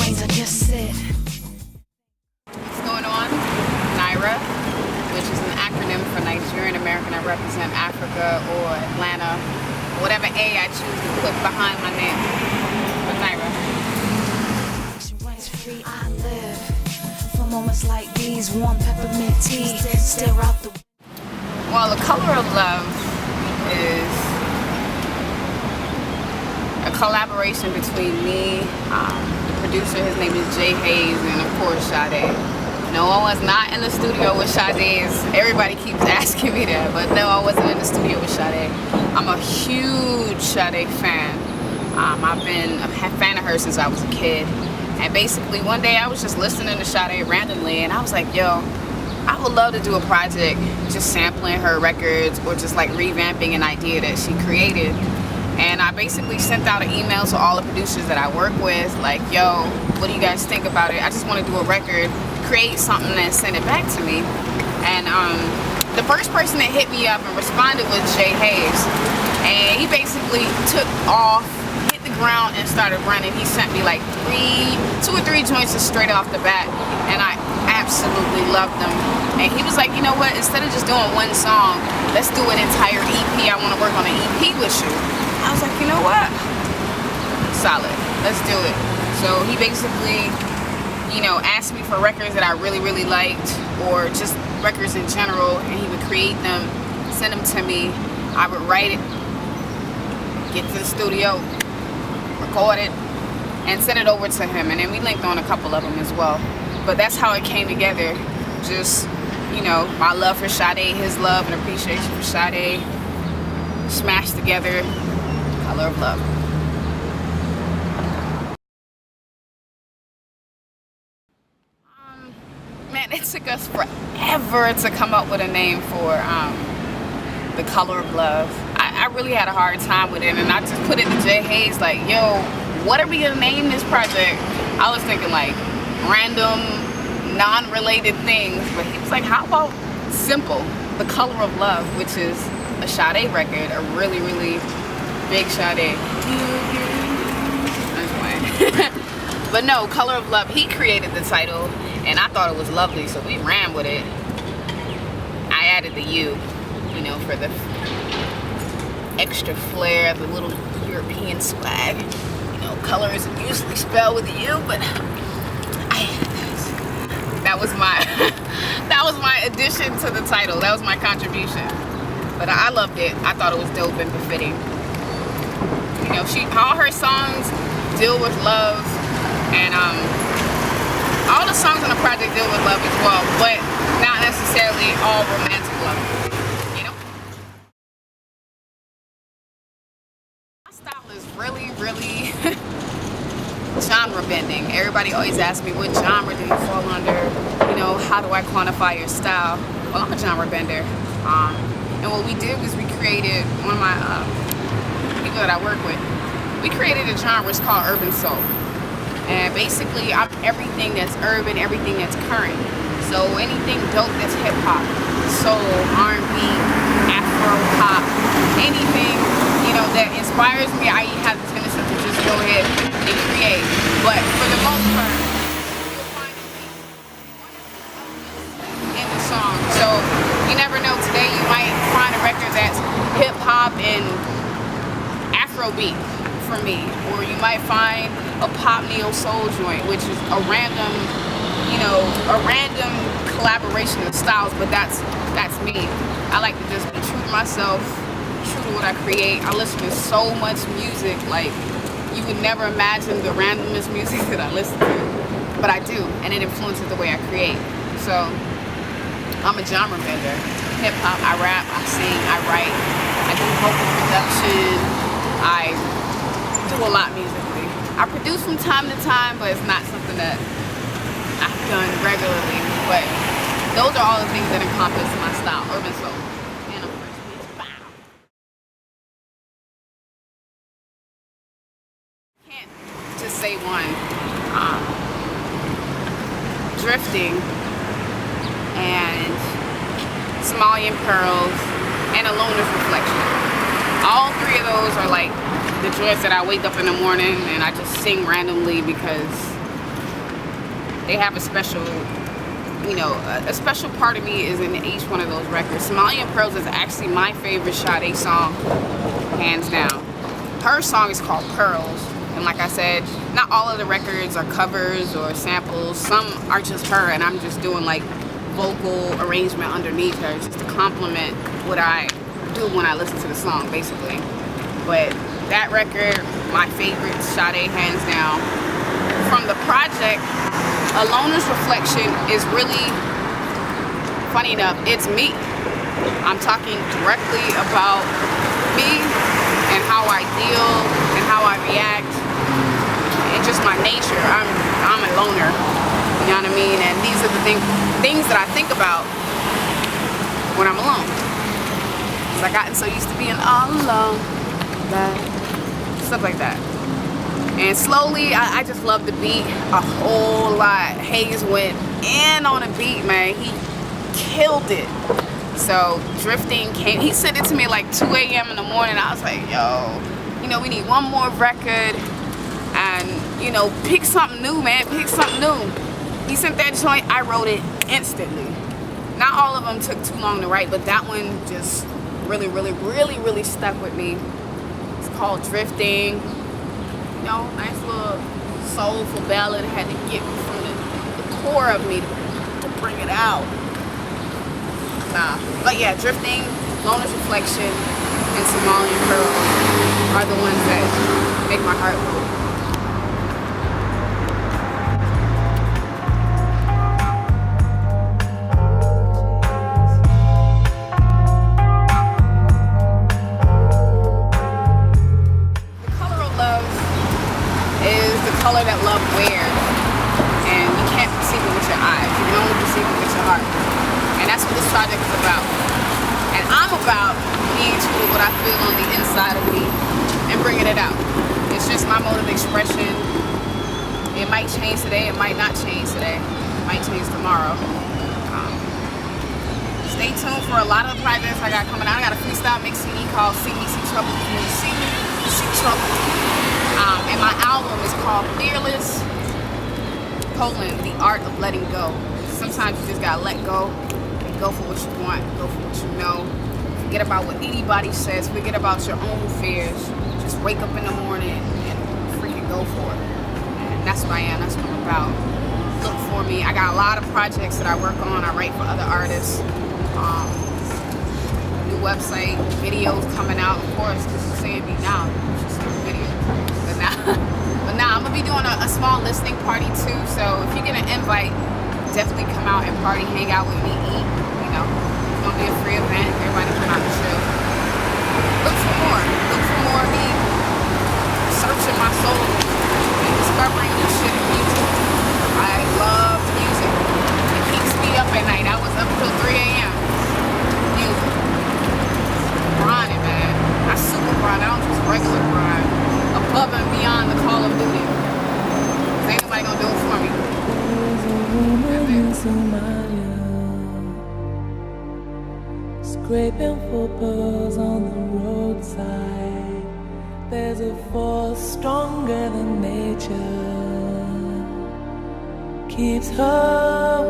rains, I just sit. What's going on? Naira, which is an acronym for Nigerian American. I represent Africa or Atlanta, whatever A I choose to put behind my name. But Naira. Free, I live for moments like these. Warm peppermint tea, stare out the. Well, The Color of Love is a collaboration between me, the producer, his name is Jay Hayes, and of course Sade. No, I was not in the studio with Sade. Everybody keeps asking me that, but no, I wasn't in the studio with Sade. I'm a huge Sade fan. I've been a fan of her since I was a kid. And basically one day I was just listening to Sade randomly, and I was like, yo, I would love to do a project just sampling her records or just like revamping an idea that she created. And I basically sent out an email to all the producers that I work with, like, yo, what do you guys think about it? I just want to do a record, create something and send it back to me. And the first person that hit me up and responded was Jay Hayes. And he basically took off, hit the ground and started running. He sent me like two or three joints just straight off the bat, and I absolutely loved them. And he was like, you know what, instead of just doing one song, let's do an entire EP. I want to work on an EP with you. I was like, you know what, solid, let's do it. So he basically, you know, asked me for records that I really liked, or just records in general, and he would create them, send them to me. I would write it, get to the studio, record it, and send it over to him. And then we linked on a couple of them as well. But that's how it came together. Just, you know, my love for Sade, his love and appreciation for Sade, smashed together. Color of Love. Man, it took us forever to come up with a name for The Color of Love. I really had a hard time with it, and I just put it to Jay Hayes like, yo, what are we gonna name this project? I was thinking like random, non-related things, but he was like, how about simple, The Color of Love, which is a Sade record, a really big Sade. But no, Color of Love, he created the title, and I thought it was lovely, so we ran with it. I added the U, you know, for the extra flair, the little European swag. You know, color isn't usually spelled with a U, but that was my addition to the title. That was my contribution. But I loved it. I thought it was dope and befitting. You know, all her songs deal with love, and all the songs on the project deal with love as well, but not necessarily all romantic love. You know? My style is really genre bending. Everybody always asks me, what genre do you fall under? You know, how do I quantify your style? Well, I'm a genre bender. And what we did was we created, one of my people that I work with, we created a genre. It's called urban soul. And basically, I'm everything that's urban, everything that's current. So anything dope that's hip hop, soul, R&B, Afro pop, anything, you know, that inspires me, I have the tendency to just go ahead and create. But for the most part, you'll find in the song. So you never know. Today you might find a record that's hip hop and Afro beat for me, or you might find a pop neo soul joint, which is a random, you know, a random collaboration of styles, but that's me. I like to just be true to myself, true to what I create. I listen to so much music, like you would never imagine the randomest music that I listen to, but I do, and it influences the way I create. So I'm a genre bender. Hip hop, I rap, I sing, I write, I do vocal production, I do a lot musically. I produce from time to time, but it's not something that I've done regularly. But those are all the things that encompass my style, urban soul. And of course, bow. Can't just say one. Drifting and Somalian Pearls and Alona's Reflection. All three of those are like the joints that I wake up in the morning and I just sing randomly because they have a special, you know, a special part of me is in each one of those records. Somalian Pearls is actually my favorite Sade song, hands down. Her song is called Pearls, and like I said, not all of the records are covers or samples. Some are just her, and I'm just doing like vocal arrangement underneath her just to complement what I do when I listen to the song, basically. But that record, my favorite, Sade, hands down. From the project, A Loner's Reflection is really, funny enough, it's me. I'm talking directly about me and how I deal and how I react and just my nature. I'm a loner, you know what I mean? And these are the things that I think about when I'm alone. Because I gotten so used to being all alone, stuff like that. And slowly, I just love the beat a whole lot. Hayes went in on a beat, man. He killed it. So Drifting came, he sent it to me like 2 a.m. in the morning. I was like, yo, you know, we need one more record and, you know, pick something new, man, pick something new. He sent that joint, I wrote it instantly. Not all of them took too long to write, but that one just really stuck with me. It's called Drifting. You know, nice little soulful ballad. Had to get me from the core of me to bring it out. But yeah, Drifting, Loner's Reflection, and Somalian Pearls are the ones that make my heart move. Color that love wears, and you can't perceive it with your eyes, you can only perceive it with your heart. And that's what this project is about. And I'm about being true to what I feel on the inside of me and bringing it out. It's just my mode of expression. It might change today, it might not change today, it might change tomorrow. Stay tuned for a lot of the projects I got coming out. I got a freestyle mix CD called See Me, See Trouble, See Trouble. And my album is called Fearless, The Art of Letting Go. Sometimes you just gotta let go and go for what you want, go for what you know. Forget about what anybody says, forget about your own fears. Just wake up in the morning and freaking go for it. And that's what I am, that's what I'm about. Look for me. I got a lot of projects that I work on. I write for other artists. New website, videos coming out, of course, because you're seeing me now. Just a video. But now I'm gonna be doing a small listening party too, so if you get an invite, definitely come out and party, hang out with me, eat, you know. It's gonna be a free event, everybody come out and chill. Look for more of me, searching my soul and discovering new shit in music. I love music. It keeps me up at night. I was up till 3 a.m. Music. Grinding, man. I super grind, I don't just regular grind. Above and beyond the call of duty. Ain't nobody gonna do it for me. There's a woman in Somalia, scraping for pearls on the roadside. There's a force stronger than nature, keeps her